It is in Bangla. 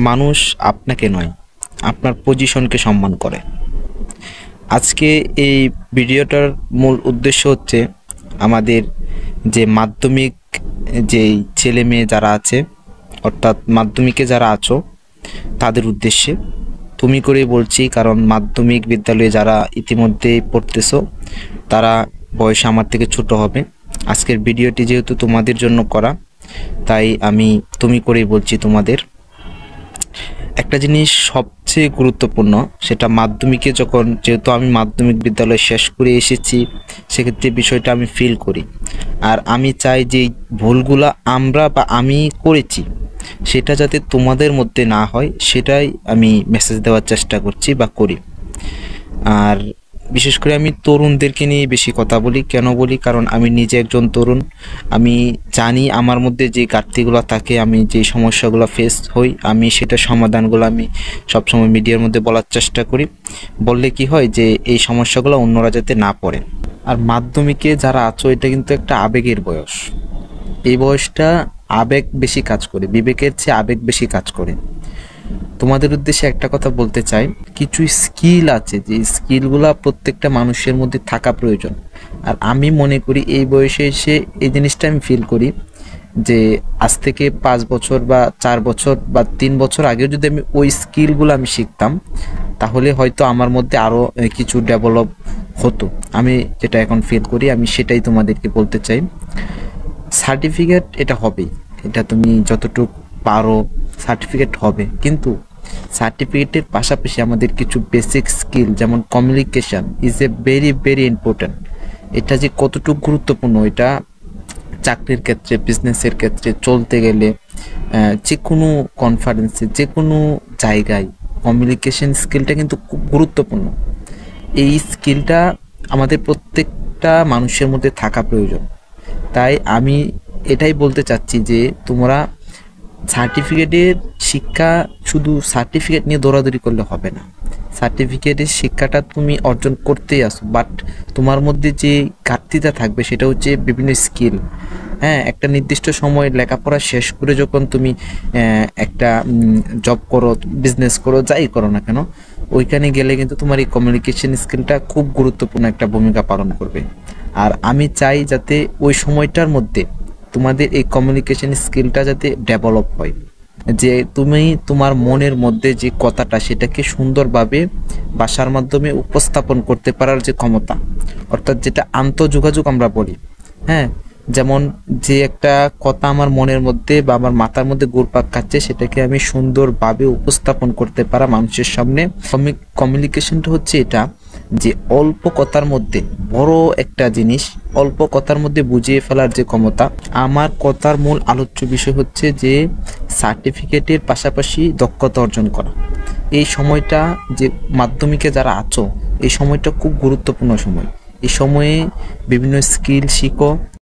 মানুষ আপনাকে নয়, আপনার পজিশনকে সম্মান করে। আজকে এই ভিডিওটার মূল উদ্দেশ্য হচ্ছে আমাদের যে মাধ্যমিক যেই ছেলে মেয়ে যারা আছে, অর্থাৎ মাধ্যমিকে যারা আছো তাদের উদ্দেশ্যে তুমি করেই বলছি, কারণ মাধ্যমিক বিদ্যালয়ে যারা ইতিমধ্যেই পড়তেছো তারা বয়সে আমার থেকে ছোট হবে। আজকের ভিডিওটি যেহেতু তোমাদের জন্য করা, তাই আমি তুমি করেই বলছি তোমাদের। একটা জিনিস সবচেয়ে গুরুত্বপূর্ণ, সেটা মাধ্যমিকে যখন, যেহেতু আমি মাধ্যমিক বিদ্যালয় শেষ করে এসেছি, সেক্ষেত্রে বিষয়টা আমি ফিল করি। আর আমি চাই যে ভুলগুলা আমরা বা আমি করেছি সেটা যাতে তোমাদের মধ্যে না হয়, সেটাই আমি মেসেজ দেওয়ার চেষ্টা করছি বা করি। আর বিশেষ করে আমি তরুণদেরকে নিয়ে বেশি কথা বলি। কেন বলি? কারণ আমি নিজে একজন তরুণ। আমি জানি আমার মধ্যে যে ঘাটতিগুলো থাকে, আমি যে সমস্যাগুলো ফেস হই, আমি সেটা সমাধানগুলো আমি সবসময় মিডিয়ার মধ্যে বলার চেষ্টা করি। বললে কি হয় যে এই সমস্যাগুলো অন্যরা যাতে না পড়ে। আর মাধ্যমিকে যারা আছো, এটা কিন্তু একটা আবেগের বয়স। এই বয়সটা আবেগ বেশি কাজ করে, বিবেকের চেয়ে আবেগ বেশি কাজ করে। তোমাদের উদ্দেশ্যে একটা কথা বলতে চাই, কিছু স্কিল আছে যে স্কিলগুলা প্রত্যেকটা মানুষের মধ্যে থাকা প্রয়োজন। আর আমি মনে করি এই বয়সে এসে এই জিনিসটা আমি ফিল করি যে আজ থেকে 5 বছর বা 4 বছর বা 3 বছর আগেও যদি আমি ওই স্কিলগুলো আমি শিখতাম, তাহলে হয়তো আমার মধ্যে আরও কিছু ডেভেলপ হতো। আমি যেটা এখন ফিল করি, আমি সেটাই তোমাদেরকে বলতে চাই। সার্টিফিকেট এটা হবেই, এটা তুমি যতটুকু পারো সার্টিফিকেট হবে, কিন্তু সার্টিফিকেটের পাশাপাশি আমাদের কিছু বেসিক স্কিল, যেমন communication is a very very important. এটা যে কতটুকু গুরুত্বপূর্ণ, এটা চাকরির ক্ষেত্রে, বিজনেসের ক্ষেত্রে চলতে গেলে, যে কোনো কনফারেন্সে, যে কোনো জায়গায় কমিউনিকেশন স্কিলটা কিন্তু খুব গুরুত্বপূর্ণ। এই স্কিলটা আমাদের প্রত্যেকটা মানুষের মধ্যে থাকা প্রয়োজন। তাই আমি এটাই বলতে চাচ্ছি যে তোমরা সার্টিফিকেটের শিক্ষা, শুধু সার্টিফিকেট নিয়ে দৌড়াদৌড়ি করলে হবে না। সার্টিফিকেটের শিক্ষাটা তুমি অর্জন করতেই আসো, বাট তোমার মধ্যে যে ঘাটতিটা থাকবে সেটা হচ্ছে বিভিন্ন স্কিল। হ্যাঁ, একটা নির্দিষ্ট সময় লেখাপড়া শেষ করে যখন তুমি একটা জব করো, বিজনেস করো, যাই করো না কেন, ওইখানে গেলে কিন্তু তোমার এই কমিউনিকেশন স্কিলটা খুব গুরুত্বপূর্ণ একটা ভূমিকা পালন করবে। আর আমি চাই যাতে ওই সময়টার মধ্যে তোমাদের এই কমিউনিকেশন স্কিলটা যাতে ডেভেলপ হয়, যে তুমি তোমার মনের মধ্যে যে কথাটা সেটাকে সুন্দরভাবে ভাষার মাধ্যমে উপস্থাপন করতে পারার যে ক্ষমতা, অর্থাৎ যেটা আন্তঃযোগাযোগ আমরা বলি। হ্যাঁ, যেমন যে একটা কথা আমার মনের মধ্যে বা আমার মাথার মধ্যে ঘুরপাক খাচ্ছে, সেটাকে আমি সুন্দরভাবে উপস্থাপন করতে পারা মানুষের সামনে। কমিউনিকেশনটা হচ্ছে এটা, যে অল্প কথার মধ্যে বড় একটা জিনিস অল্প কথার মধ্যে বুঝিয়ে ফেলার যে ক্ষমতা। আমার কথার মূল আলোচ্য বিষয় হচ্ছে যে সার্টিফিকেটের পাশাপাশি দক্ষতা অর্জন করা। এই সময়টা, যে মাধ্যমিকে যারা আছো, এই সময়টা খুব গুরুত্বপূর্ণ সময়। এই সময়ে বিভিন্ন স্কিল শিখো।